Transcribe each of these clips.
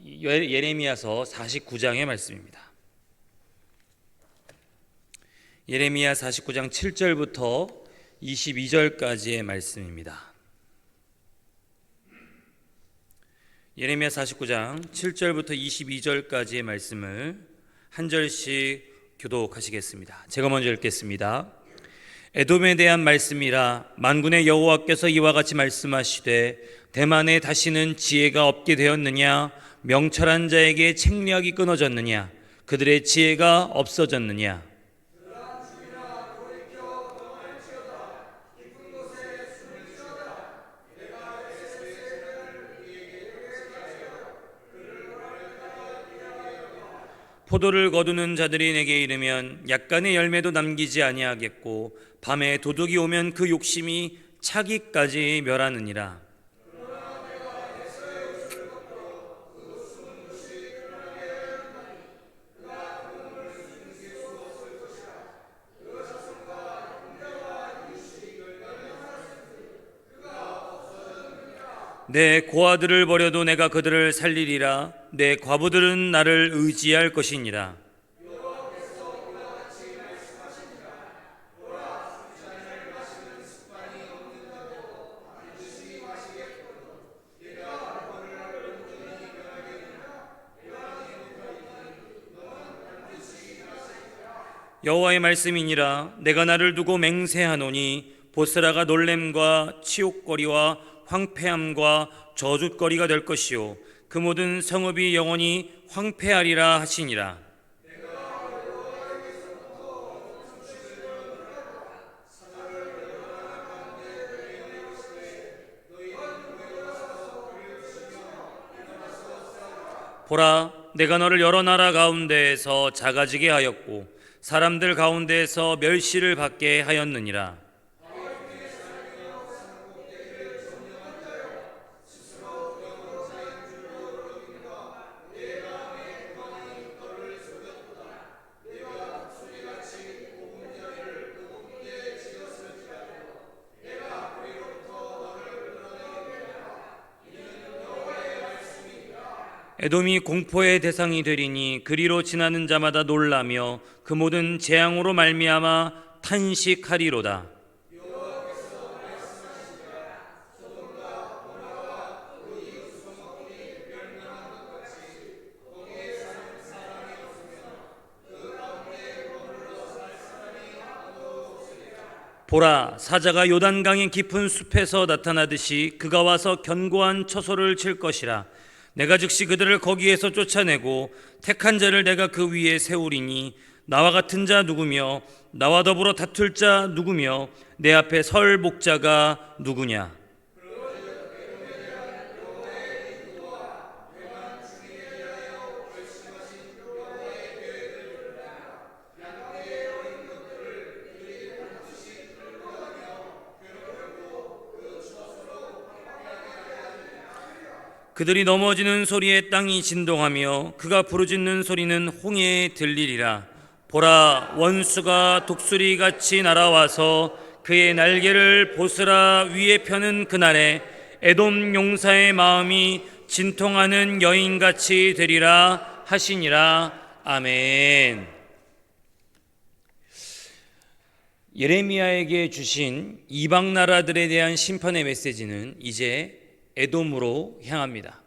예레미야서 49장의 말씀입니다. 예레미야 49장 7절부터 22절까지의 말씀입니다. 예레미야 49장 7절부터 22절까지의 말씀을 한 절씩 교독하시겠습니다. 제가 먼저 읽겠습니다. 에돔에 대한 말씀이라. 만군의 여호와께서 이와 같이 말씀하시되 대만에 다시는 지혜가 없게 되었느냐? 명철한 자에게 책략이 끊어졌느냐? 그들의 지혜가 없어졌느냐? 포도를 거두는 자들이 내게 이르면 약간의 열매도 남기지 아니하겠고 밤에 도둑이 오면 그 욕심이 차기까지 멸하느니라. 내 고아들을 버려도 내가 그들을 살리리라. 내 과부들은 나를 의지할 것이니라. 여호와의 말씀이니라. 내가 나를 두고 맹세하노니 보스라가 놀램과 치욕거리와 황폐함과 저주거리가 될 것이요 그 모든 성읍이 영원히 황폐하리라 하시니라. 보라, 내가 너를 여러 나라 가운데에서 작아지게 하였고 사람들 가운데에서 멸시를 받게 하였느니라. 에돔이 공포의 대상이 되리니 그리로 지나는 자마다 놀라며 그 모든 재앙으로 말미암아 탄식하리로다. 보라, 사자가 요단강의 깊은 숲에서 나타나듯이 그가 와서 견고한 처소를 칠 것이라. 내가 즉시 그들을 거기에서 쫓아내고 택한 자를 내가 그 위에 세우리니 나와 같은 자 누구며 나와 더불어 다툴 자 누구며 내 앞에 설 목자가 누구냐? 그들이 넘어지는 소리에 땅이 진동하며 그가 부르짖는 소리는 홍해에 들리리라. 보라, 원수가 독수리같이 날아와서 그의 날개를 보스라 위에 펴는 그날에 에돔 용사의 마음이 진통하는 여인같이 되리라 하시니라. 아멘. 예레미야에게 주신 이방 나라들에 대한 심판의 메시지는 이제 에돔으로 향합니다.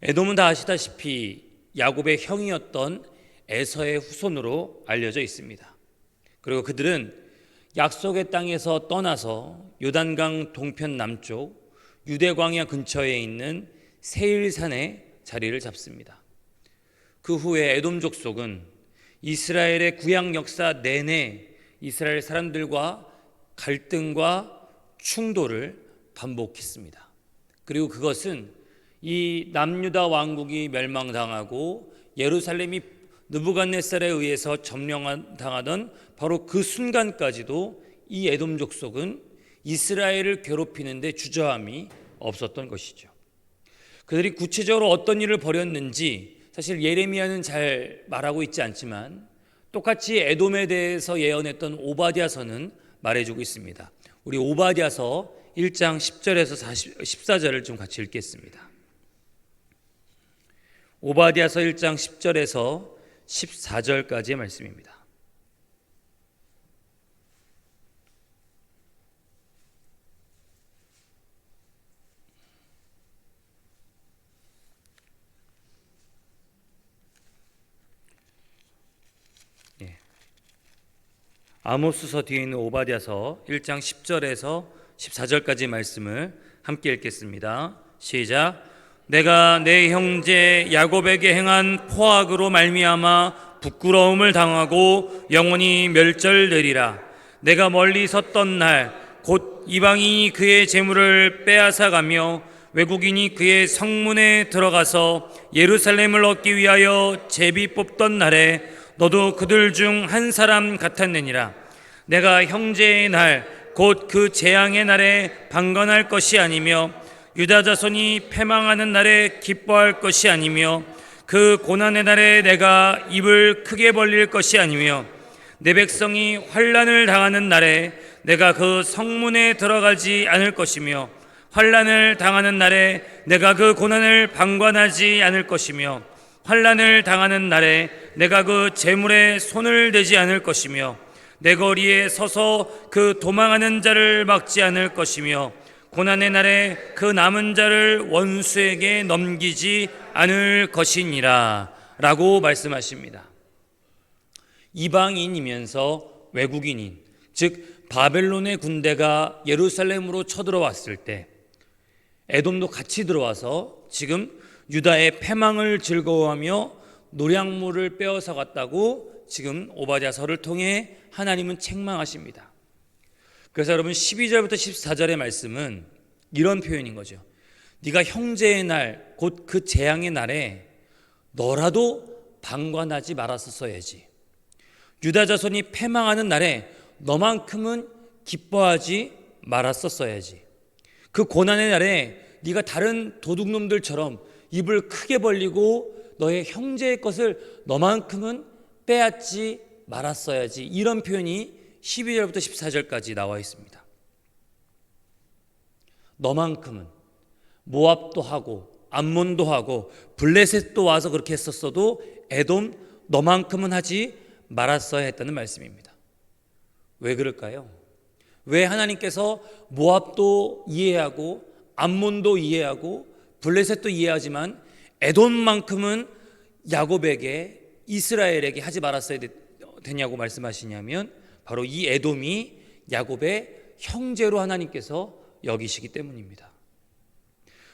에돔은 다 아시다시피 야곱의 형이었던 에서의 후손으로 알려져 있습니다. 그리고 그들은 약속의 땅에서 떠나서 요단강 동편 남쪽 유대 광야 근처에 있는 세일산에 자리를 잡습니다. 그 후에 에돔 족속은 이스라엘의 구약 역사 내내 이스라엘 사람들과 갈등과 충돌을 반복했습니다. 그리고 그것은 이 남유다 왕국이 멸망당하고 예루살렘이 느부갓네살에 의해서 점령당하던 바로 그 순간까지도 이 에돔 족속은 이스라엘을 괴롭히는 데 주저함이 없었던 것이죠. 그들이 구체적으로 어떤 일을 벌였는지 사실 예레미야는 잘 말하고 있지 않지만 똑같이 에돔에 대해서 예언했던 오바댜서는 말해주고 있습니다. 우리 오바댜서 1장 10절에서 14절을 좀 같이 읽겠습니다. 오바댜서 1장 10절에서 14절까지의 말씀입니다. 아모스서 뒤에 있는 오바댜서 1장 10절에서 14절까지 말씀을 함께 읽겠습니다. 시작. 내가 내 형제 야곱에게 행한 포악으로 말미암아 부끄러움을 당하고 영원히 멸절되리라. 내가 멀리 섰던 날 곧 이방인이 그의 재물을 빼앗아가며 외국인이 그의 성문에 들어가서 예루살렘을 얻기 위하여 제비 뽑던 날에 너도 그들 중 한 사람 같았느니라. 내가 형제의 날 곧 그 재앙의 날에 방관할 것이 아니며 유다 자손이 패망하는 날에 기뻐할 것이 아니며 그 고난의 날에 내가 입을 크게 벌릴 것이 아니며 내 백성이 환난을 당하는 날에 내가 그 성문에 들어가지 않을 것이며 환난을 당하는 날에 내가 그 고난을 방관하지 않을 것이며 환난을 당하는 날에 내가 그 재물에 손을 대지 않을 것이며 내 거리에 서서 그 도망하는 자를 막지 않을 것이며 고난의 날에 그 남은 자를 원수에게 넘기지 않을 것이니라 라고 말씀하십니다. 이방인이면서 외국인인, 즉 바벨론의 군대가 예루살렘으로 쳐들어왔을 때 에돔도 같이 들어와서 지금 유다의 패망을 즐거워하며 노량물을 빼앗아 갔다고 지금 오바댜서를 통해 하나님은 책망하십니다. 그래서 여러분 12절부터 14절의 말씀은 이런 표현인 거죠. 네가 형제의 날 곧 그 재앙의 날에 너라도 방관하지 말았었어야지. 유다 자손이 패망하는 날에 너만큼은 기뻐하지 말았었어야지. 그 고난의 날에 네가 다른 도둑놈들처럼 입을 크게 벌리고 너의 형제의 것을 너만큼은 빼앗지 말았어야지. 이런 표현이 12절부터 14절까지 나와 있습니다. 너만큼은 모압도 하고 암몬도 하고 블레셋도 와서 그렇게 했었어도 에돔 너만큼은 하지 말았어야 했다는 말씀입니다. 왜 그럴까요? 왜 하나님께서 모압도 이해하고 암몬도 이해하고 블레셋도 이해하지만 에돔만큼은 야곱에게 이스라엘에게 하지 말았어야 되냐고 말씀하시냐면 바로 이 에돔이 야곱의 형제로 하나님께서 여기시기 때문입니다.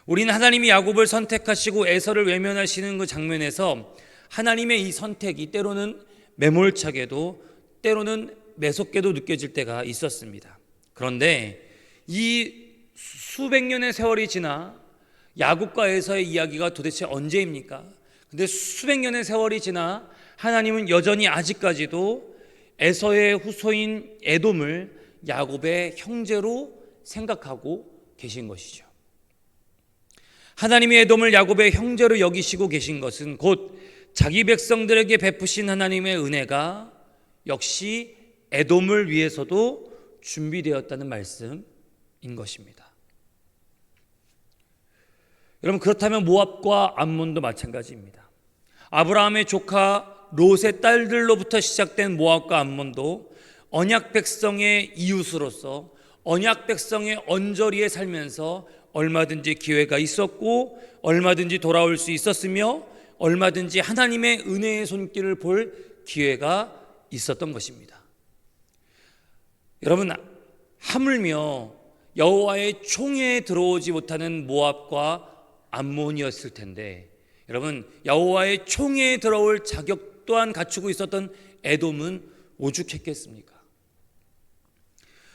우리는 하나님이 야곱을 선택하시고 에서를 외면하시는 그 장면에서 하나님의 이 선택이 때로는 매몰차게도 때로는 매섭게도 느껴질 때가 있었습니다. 그런데 이 수백 년의 세월이 지나 야곱과 에서의 이야기가 도대체 언제입니까? 근데 수백 년의 세월이 지나 하나님은 여전히 아직까지도 에서의 후손인 에돔을 야곱의 형제로 생각하고 계신 것이죠. 하나님이 에돔을 야곱의 형제로 여기시고 계신 것은 곧 자기 백성들에게 베푸신 하나님의 은혜가 역시 에돔을 위해서도 준비되었다는 말씀인 것입니다. 여러분, 그렇다면 모압과 암몬도 마찬가지입니다. 아브라함의 조카 롯의 딸들로부터 시작된 모압과 암몬도 언약 백성의 이웃으로서 언약 백성의 언저리에 살면서 얼마든지 기회가 있었고 얼마든지 돌아올 수 있었으며 얼마든지 하나님의 은혜의 손길을 볼 기회가 있었던 것입니다. 여러분, 하물며 여호와의 총회에 들어오지 못하는 모압과 암몬이었을 텐데 여러분, 여호와의 총회에 들어올 자격 또한 갖추고 있었던 에돔은 오죽했겠습니까?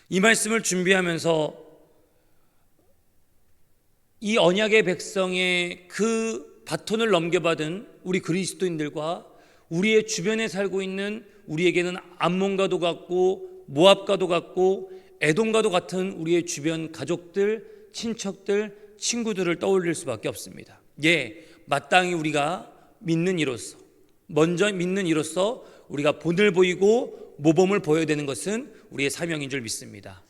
이 말씀을 준비하면서 이 언약의 백성의 그 바톤을 넘겨받은 우리 그리스도인들과 우리의 주변에 살고 있는 우리에게는 암몬과도 같고 모압과도 같고 에돔과도 같은 우리의 주변 가족들, 친척들, 친구들을 떠올릴 수밖에 없습니다. 예, 마땅히 우리가 믿는 이로서 먼저 믿는 이로서 우리가 본을 보이고 모범을 보여야 되는 것은 우리의 사명인 줄 믿습니다.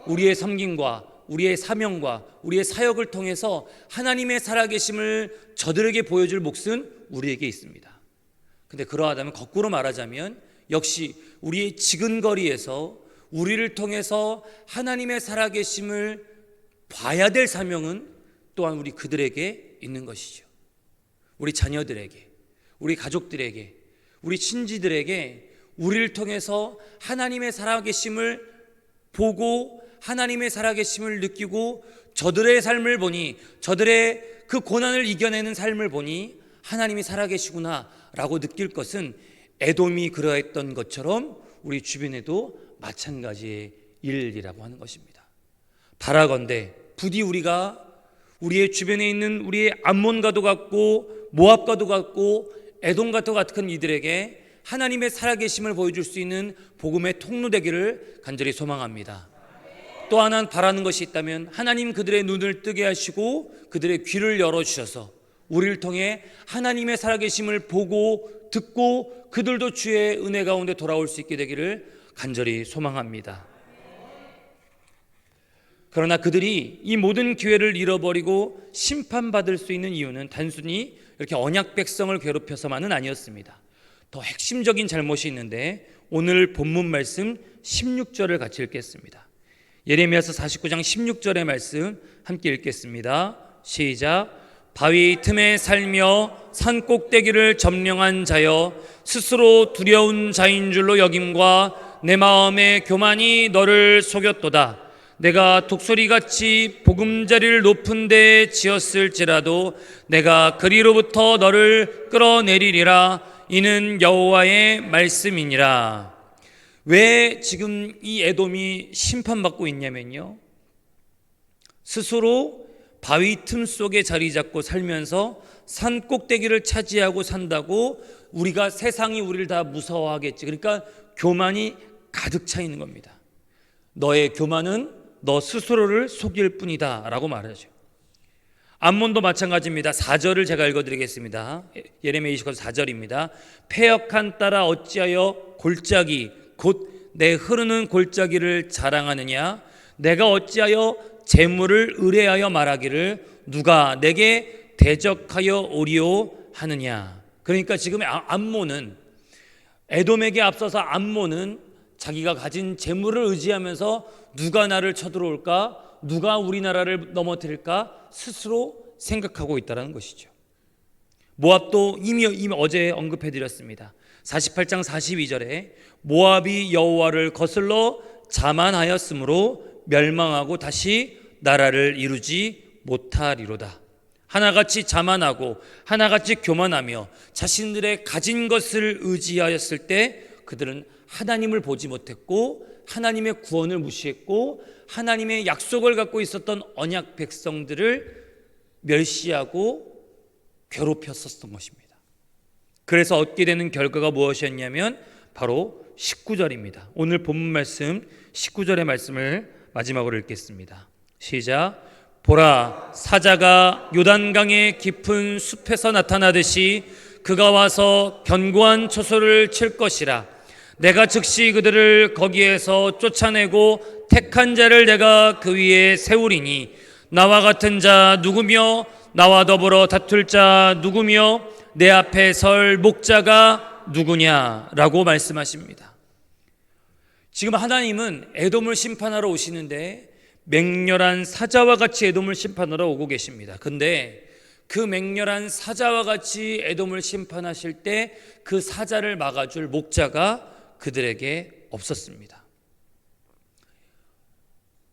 우리의 섬김과 우리의 사명과 우리의 사역을 통해서 하나님의 살아계심을 저들에게 보여줄 몫은 우리에게 있습니다. 근데 그러하다면 거꾸로 말하자면 역시 우리의 지근거리에서 우리를 통해서 하나님의 살아계심을 봐야 될 사명은 또한 우리 그들에게 있는 것이죠. 우리 자녀들에게, 우리 가족들에게, 우리 친지들에게 우리를 통해서 하나님의 살아계심을 보고 하나님의 살아계심을 느끼고 저들의 삶을 보니, 저들의 그 고난을 이겨내는 삶을 보니 하나님이 살아계시구나 라고 느낄 것은 에돔이 그러했던 것처럼 우리 주변에도 마찬가지의 일이라고 하는 것입니다. 바라건대 부디 우리가 우리의 주변에 있는 우리의 암몬과도 같고 모압과도 같고 에돔과도 같은 이들에게 하나님의 살아계심을 보여줄 수 있는 복음의 통로 되기를 간절히 소망합니다. 또 하나 바라는 것이 있다면 하나님 그들의 눈을 뜨게 하시고 그들의 귀를 열어주셔서 우리를 통해 하나님의 살아계심을 보고 듣고 그들도 주의 은혜 가운데 돌아올 수 있게 되기를 간절히 소망합니다. 그러나 그들이 이 모든 기회를 잃어버리고 심판받을 수 있는 이유는 단순히 이렇게 언약 백성을 괴롭혀서만은 아니었습니다. 더 핵심적인 잘못이 있는데 오늘 본문 말씀 16절을 같이 읽겠습니다. 예레미야서 49장 16절의 말씀 함께 읽겠습니다. 시작. 바위 틈에 살며 산 꼭대기를 점령한 자여 스스로 두려운 자인 줄로 여김과 내 마음의 교만이 너를 속였도다. 내가 독수리같이 보금자리를 높은 데 지었을지라도 내가 그리로부터 너를 끌어내리리라. 이는 여호와의 말씀이니라. 왜 지금 이 에돔이 심판받고 있냐면요, 스스로 바위 틈 속에 자리 잡고 살면서 산 꼭대기를 차지하고 산다고 우리가 세상이 우리를 다 무서워하겠지. 그러니까 교만이 가득 차 있는 겁니다. 너의 교만은 너 스스로를 속일 뿐이다 라고 말하죠. 암몬도 마찬가지입니다. 4절을 제가 읽어드리겠습니다. 예레미야 29장 4절입니다. 패역한 딸아 어찌하여 골짜기 곧 내 흐르는 골짜기를 자랑하느냐. 내가 어찌하여 재물을 의뢰하여 말하기를 누가 내게 대적하여 오리오 하느냐. 그러니까 지금 암몬은, 에돔에게 앞서서 암몬은 자기가 가진 재물을 의지하면서 누가 나를 쳐들어올까, 누가 우리나라를 넘어뜨릴까 스스로 생각하고 있다는 것이죠. 모압도 이미 어제 언급해드렸습니다. 48장 42절에 모압이 여호와를 거슬러 자만하였으므로 멸망하고 다시 나라를 이루지 못하리로다. 하나같이 자만하고 하나같이 교만하며 자신들의 가진 것을 의지하였을 때 그들은 하나님을 보지 못했고 하나님의 구원을 무시했고 하나님의 약속을 갖고 있었던 언약 백성들을 멸시하고 괴롭혔었던 것입니다. 그래서 얻게 되는 결과가 무엇이었냐면 바로 19절입니다. 오늘 본문 말씀 19절의 말씀을 마지막으로 읽겠습니다. 시작. 보라, 사자가 요단강의 깊은 숲에서 나타나듯이 그가 와서 견고한 초소를 칠 것이라. 내가 즉시 그들을 거기에서 쫓아내고 택한 자를 내가 그 위에 세우리니 나와 같은 자 누구며 나와 더불어 다툴 자 누구며 내 앞에 설 목자가 누구냐라고 말씀하십니다. 지금 하나님은 에돔을 심판하러 오시는데 맹렬한 사자와 같이 에돔을 심판하러 오고 계십니다. 근데 그 맹렬한 사자와 같이 에돔을 심판하실 때 그 사자를 막아줄 목자가 그들에게 없었습니다.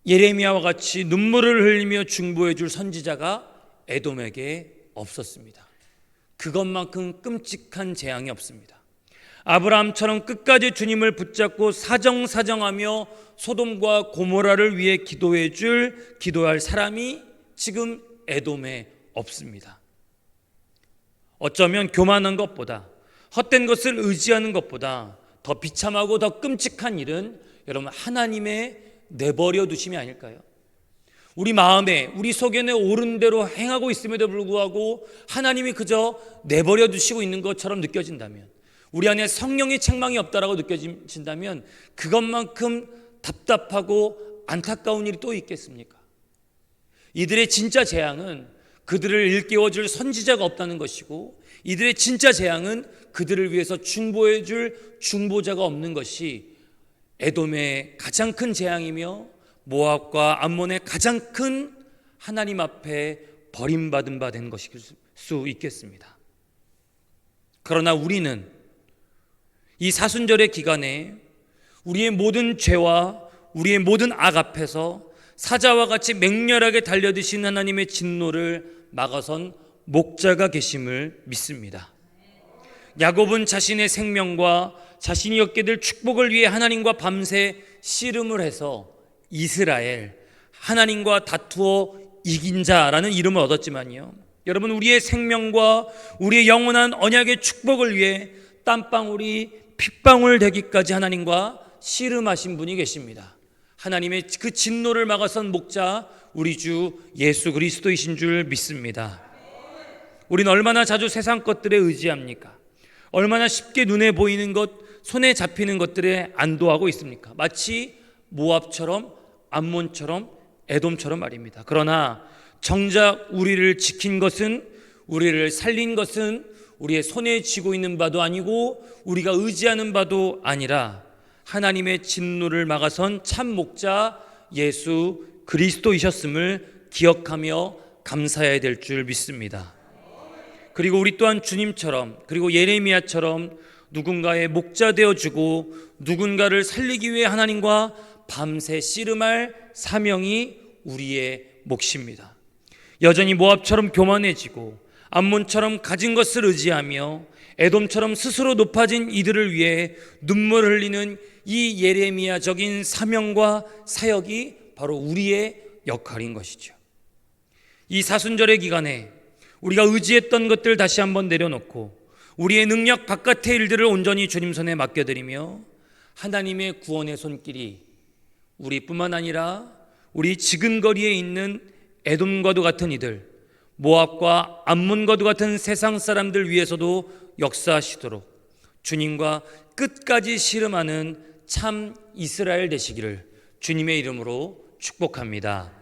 예레미야와 같이 눈물을 흘리며 중보해 줄 선지자가 에돔에게 없었습니다. 그것만큼 끔찍한 재앙이 없습니다. 아브라함처럼 끝까지 주님을 붙잡고 사정사정하며 소돔과 고모라를 위해 기도할 사람이 지금 에돔에 없습니다. 어쩌면 교만한 것보다, 헛된 것을 의지하는 것보다 더 비참하고 더 끔찍한 일은 여러분 하나님의 내버려 두심이 아닐까요? 우리 마음에, 우리 속에는 옳은 대로 행하고 있음에도 불구하고 하나님이 그저 내버려 두시고 있는 것처럼 느껴진다면, 우리 안에 성령의 책망이 없다라고 느껴진다면 그것만큼 답답하고 안타까운 일이 또 있겠습니까? 이들의 진짜 재앙은 그들을 일깨워줄 선지자가 없다는 것이고, 이들의 진짜 재앙은 그들을 위해서 중보해줄 중보자가 없는 것이 에돔의 가장 큰 재앙이며 모압과 암몬의 가장 큰 하나님 앞에 버림받은 바 된 것일 수 있겠습니다. 그러나 우리는 이 사순절의 기간에 우리의 모든 죄와 우리의 모든 악 앞에서 사자와 같이 맹렬하게 달려드신 하나님의 진노를 막아선 목자가 계심을 믿습니다. 야곱은 자신의 생명과 자신이 얻게 될 축복을 위해 하나님과 밤새 씨름을 해서 이스라엘, 하나님과 다투어 이긴 자라는 이름을 얻었지만요, 여러분, 우리의 생명과 우리의 영원한 언약의 축복을 위해 땀방울이 핏방울 되기까지 하나님과 씨름하신 분이 계십니다. 하나님의 그 진노를 막아선 목자, 우리 주 예수 그리스도이신 줄 믿습니다. 우리는 얼마나 자주 세상 것들에 의지합니까? 얼마나 쉽게 눈에 보이는 것, 손에 잡히는 것들에 안도하고 있습니까? 마치 모압처럼, 암몬처럼, 에돔처럼 말입니다. 그러나 정작 우리를 지킨 것은, 우리를 살린 것은 우리의 손에 쥐고 있는 바도 아니고 우리가 의지하는 바도 아니라 하나님의 진노를 막아선 참 목자 예수 그리스도이셨음을 기억하며 감사해야 될 줄 믿습니다. 그리고 우리 또한 주님처럼, 그리고 예레미야처럼 누군가의 목자 되어주고 누군가를 살리기 위해 하나님과 밤새 씨름할 사명이 우리의 몫입니다. 여전히 모압처럼 교만해지고 암몬처럼 가진 것을 의지하며 에돔처럼 스스로 높아진 이들을 위해 눈물을 흘리는 이 예레미야적인 사명과 사역이 바로 우리의 역할인 것이죠. 이 사순절의 기간에 우리가 의지했던 것들 다시 한번 내려놓고 우리의 능력 바깥의 일들을 온전히 주님 손에 맡겨드리며 하나님의 구원의 손길이 우리뿐만 아니라 우리 지근거리에 있는 에돔과도 같은 이들, 모압과 암몬과도 같은 세상 사람들 위해서도 역사하시도록 주님과 끝까지 씨름하는 참 이스라엘 되시기를 주님의 이름으로 축복합니다.